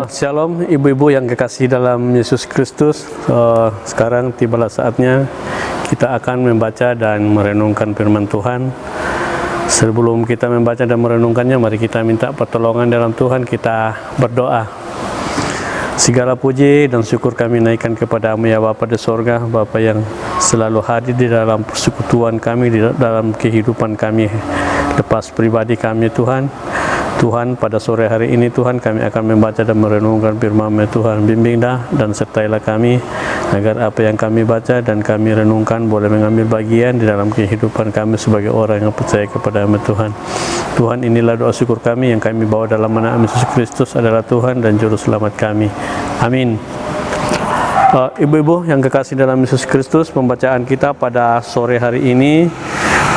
Shalom ibu-ibu yang kekasih dalam Yesus Kristus. Sekarang tibalah saatnya kita akan membaca dan merenungkan firman Tuhan. Sebelum kita membaca dan merenungkannya, mari kita minta pertolongan dalam Tuhan. Kita berdoa. Segala puji dan syukur kami naikkan kepada-Mu ya Bapa di sorga, Bapa yang selalu hadir di dalam persekutuan kami, di dalam kehidupan kami lepas pribadi kami Tuhan. Tuhan, pada sore hari ini Tuhan, kami akan membaca dan merenungkan firman-Mu Tuhan. Bimbinglah dan sertailah kami agar apa yang kami baca dan kami renungkan boleh mengambil bagian di dalam kehidupan kami sebagai orang yang percaya kepada-Mu Tuhan. Tuhan, inilah doa syukur kami yang kami bawa dalam nama Yesus Kristus adalah Tuhan dan Juru Selamat kami. Amin. Ibu-ibu yang kekasih dalam Yesus Kristus, pembacaan kita pada sore hari ini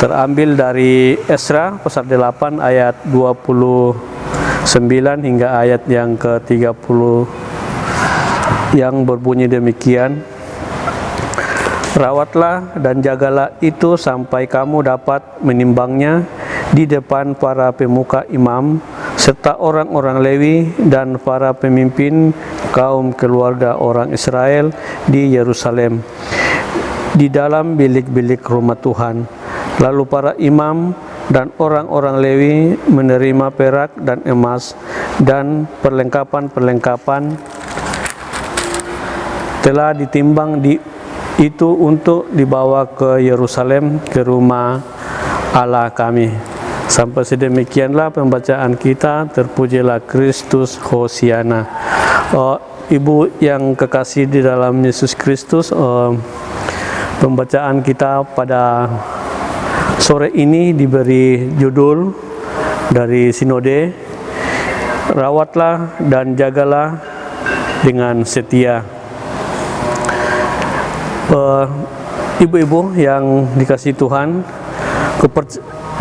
terambil dari Esra pasal 8 ayat 29 hingga ayat yang ke-30 yang berbunyi demikian. Rawatlah dan jagalah itu sampai kamu dapat menimbangnya di depan para pemuka imam serta orang-orang Lewi dan para pemimpin kaum keluarga orang Israel di Yerusalem di dalam bilik-bilik rumah Tuhan. Lalu para imam dan orang-orang Lewi menerima perak dan emas dan perlengkapan-perlengkapan telah ditimbang itu untuk dibawa ke Yerusalem, ke rumah Allah kami. Sampai sedemikianlah pembacaan kita. Terpujilah Kristus, Hosiana. Ibu yang kekasih di dalam Yesus Kristus, pembacaan kita pada sore ini diberi judul dari sinode, rawatlah dan jagalah dengan setia. Ibu-ibu yang dikasihi Tuhan,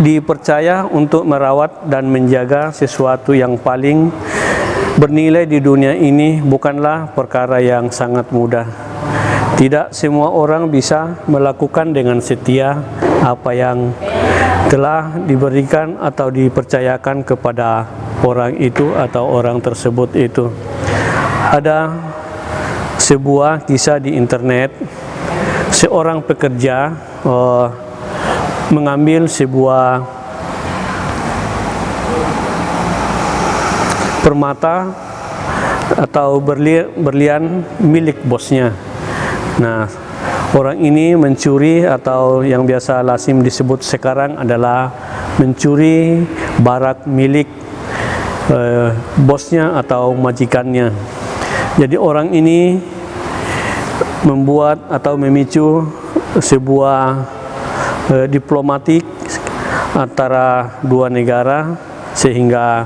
dipercaya untuk merawat dan menjaga sesuatu yang paling bernilai di dunia ini bukanlah perkara yang sangat mudah. Tidak semua orang bisa melakukan dengan setia apa yang telah diberikan atau dipercayakan kepada orang itu atau orang tersebut itu. Ada sebuah kisah di internet, seorang pekerja mengambil sebuah permata atau berlian milik bosnya. Nah, orang ini mencuri atau yang biasa lazim disebut sekarang adalah mencuri barang milik bosnya atau majikannya. Jadi orang ini membuat atau memicu sebuah diplomatik antara dua negara sehingga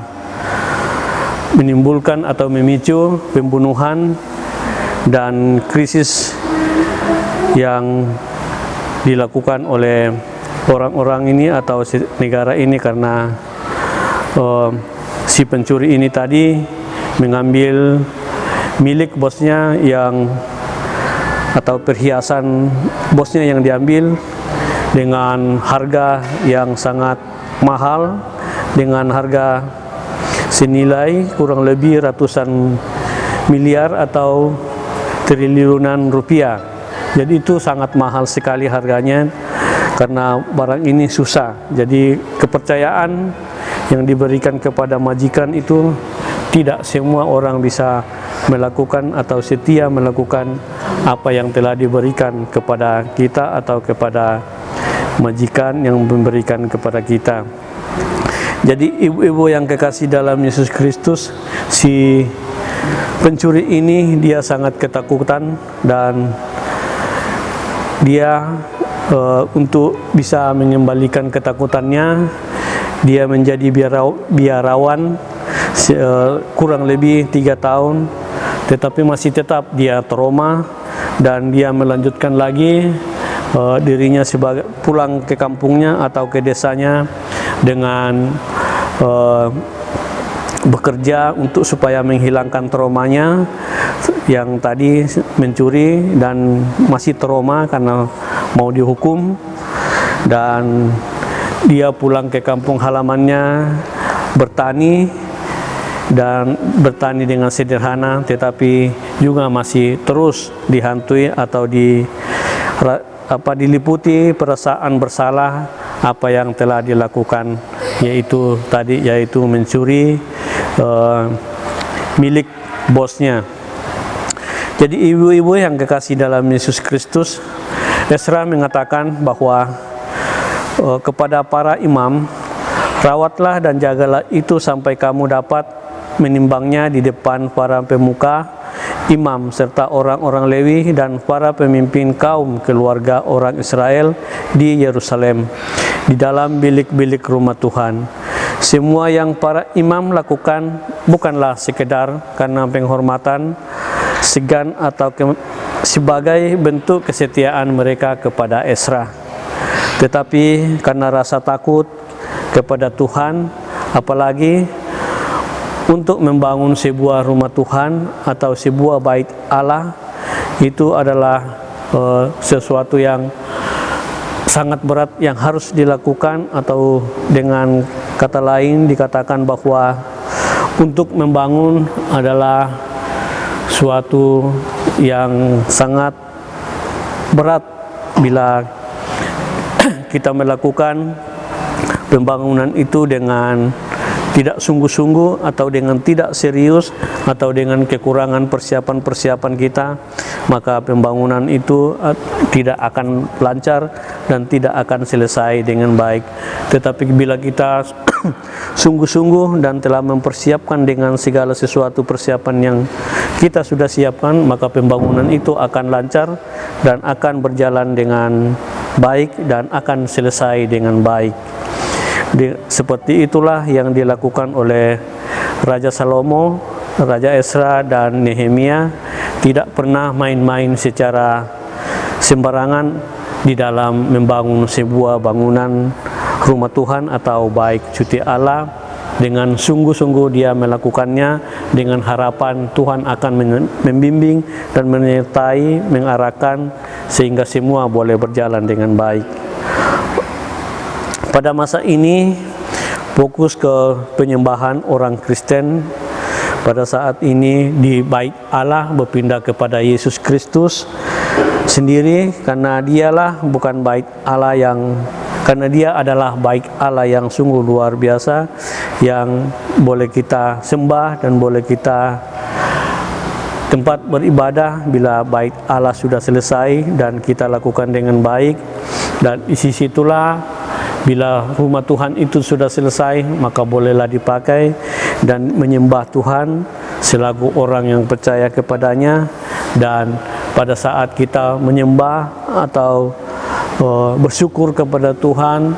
menimbulkan atau memicu pembunuhan dan krisis yang dilakukan oleh orang-orang ini atau negara ini karena si pencuri ini tadi mengambil milik bosnya yang atau perhiasan bosnya yang diambil dengan harga yang sangat mahal, dengan harga senilai kurang lebih ratusan miliar atau triliunan rupiah. Jadi itu sangat mahal sekali harganya karena barang ini susah. Jadi kepercayaan yang diberikan kepada majikan itu tidak semua orang bisa melakukan atau setia melakukan apa yang telah diberikan kepada kita atau kepada majikan yang memberikan kepada kita. Jadi ibu-ibu yang kekasih dalam Yesus Kristus, si pencuri ini dia sangat ketakutan dan dia untuk bisa mengembalikan ketakutannya, dia menjadi biarawan kurang lebih 3 tahun, tetapi masih tetap dia trauma dan dia melanjutkan lagi dirinya sebagai pulang ke kampungnya atau ke desanya dengan bekerja untuk supaya menghilangkan traumanya yang tadi mencuri dan masih trauma karena mau dihukum, dan dia pulang ke kampung halamannya bertani dan bertani dengan sederhana, tetapi juga masih terus dihantui atau diliputi perasaan bersalah apa yang telah dilakukan, yaitu mencuri milik bosnya. Jadi ibu-ibu yang kekasih dalam Yesus Kristus, Ezra mengatakan bahwa kepada para imam, rawatlah dan jagalah itu sampai kamu dapat menimbangnya di depan para pemuka, imam, serta orang-orang Lewi dan para pemimpin kaum keluarga orang Israel di Yerusalem, di dalam bilik-bilik rumah Tuhan. Semua yang para imam lakukan bukanlah sekedar karena penghormatan, segan atau sebagai bentuk kesetiaan mereka kepada Ezra, tetapi karena rasa takut kepada Tuhan, apalagi untuk membangun sebuah rumah Tuhan atau sebuah bait Allah. Itu adalah sesuatu yang sangat berat yang harus dilakukan, atau dengan kata lain dikatakan bahwa untuk membangun adalah suatu yang sangat berat bila kita melakukan pembangunan itu dengan tidak sungguh-sungguh atau dengan tidak serius atau dengan kekurangan persiapan-persiapan kita, maka pembangunan itu tidak akan lancar dan tidak akan selesai dengan baik. Tetapi bila kita sungguh-sungguh dan telah mempersiapkan dengan segala sesuatu persiapan yang kita sudah siapkan, maka pembangunan itu akan lancar dan akan berjalan dengan baik dan akan selesai dengan baik. Seperti itulah yang dilakukan oleh Raja Salomo, Raja Ezra dan Nehemia. Tidak pernah main-main secara sembarangan di dalam membangun sebuah bangunan rumah Tuhan atau baik cuti Allah. Dengan sungguh-sungguh dia melakukannya dengan harapan Tuhan akan membimbing dan menyertai, mengarahkan sehingga semua boleh berjalan dengan baik. Pada masa ini fokus ke penyembahan orang Kristen pada saat ini di bait Allah berpindah kepada Yesus Kristus sendiri, karena dialah bukan bait Allah karena dia adalah bait Allah yang sungguh luar biasa, yang boleh kita sembah dan boleh kita tempat beribadah bila bait Allah sudah selesai dan kita lakukan dengan baik. Dan di situlah bila rumah Tuhan itu sudah selesai, maka bolehlah dipakai dan menyembah Tuhan selaku orang yang percaya kepadanya. Dan pada saat kita menyembah atau bersyukur kepada Tuhan,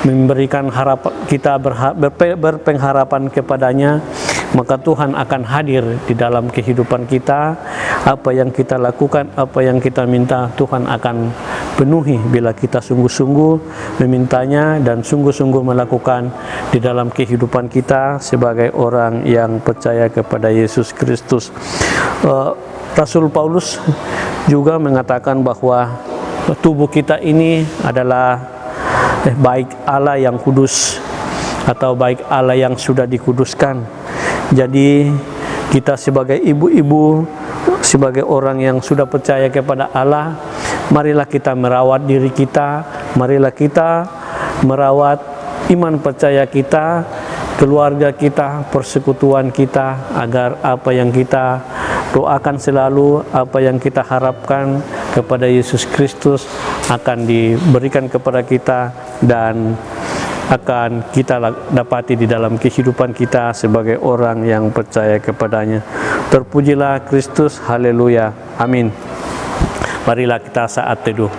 memberikan harapan, kita berpengharapan kepadanya, maka Tuhan akan hadir di dalam kehidupan kita. Apa yang kita lakukan, apa yang kita minta, Tuhan akan penuhi bila kita sungguh-sungguh memintanya dan sungguh-sungguh melakukan di dalam kehidupan kita sebagai orang yang percaya kepada Yesus Kristus. Rasul Paulus juga mengatakan bahwa tubuh kita ini adalah bait Allah yang kudus atau bait Allah yang sudah dikuduskan. Jadi kita sebagai ibu-ibu, sebagai orang yang sudah percaya kepada Allah, marilah kita merawat diri kita, marilah kita merawat iman percaya kita, keluarga kita, persekutuan kita, agar apa yang kita doakan selalu, apa yang kita harapkan kepada Yesus Kristus akan diberikan kepada kita dan akan kita dapati di dalam kehidupan kita sebagai orang yang percaya kepadanya. Terpujilah Kristus, haleluya, amin. Marilah kita saat teduh.